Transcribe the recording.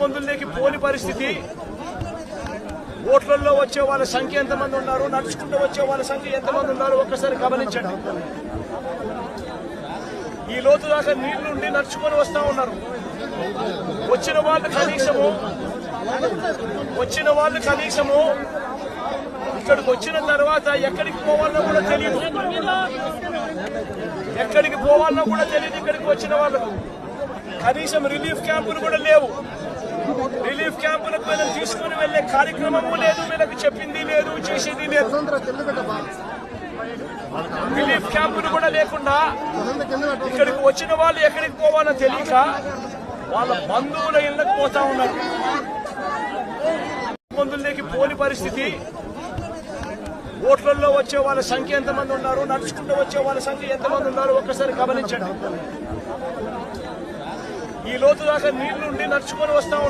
మందుల్లోకి పోని పరిస్థితి. ఓట్లలో వచ్చే వాళ్ళ సంఖ్య ఎంతమంది ఉన్నారు, నడుచుకుంటూ వచ్చే వాళ్ళ సంఖ్య ఎంతమంది ఉన్నారు ఒక్కసారి గమనించండి. ఈ లోతు దాకా నీళ్లుండి నడుచుకొని వస్తా ఉన్నారు. వచ్చిన వాళ్ళు కనీసము ఇక్కడికి వచ్చిన తర్వాత ఎక్కడికి పోవాలన్నా కూడా తెలియదు. ఇక్కడికి వచ్చిన వాళ్ళకు కనీసం రిలీఫ్ క్యాంపులు కూడా లేవు. రిలీఫ్ క్యాంపులకు వీళ్ళని తీసుకుని వెళ్లే కార్యక్రమము లేదు, వీళ్ళకి చెప్పింది లేదు, చేసేది లేదు. రిలీఫ్ క్యాంపులు కూడా లేకుండా ఇక్కడికి వచ్చిన వాళ్ళు ఎక్కడికి పోవాలో తెలియక వాళ్ళ బంధువుల ఇళ్లకు పోతా ఉన్నారు. మందుల్లోకి పోని పరిస్థితి. ఓట్లలో వచ్చే వాళ్ళ సంఖ్య ఎంతమంది ఉన్నారు, నడుచుకుంటూ వచ్చే వాళ్ళ సంఖ్య ఎంతమంది ఉన్నారు ఒక్కసారి గమనించండి. ఈ లోతు దాకా నీళ్లుండి నడుచుకొని వస్తా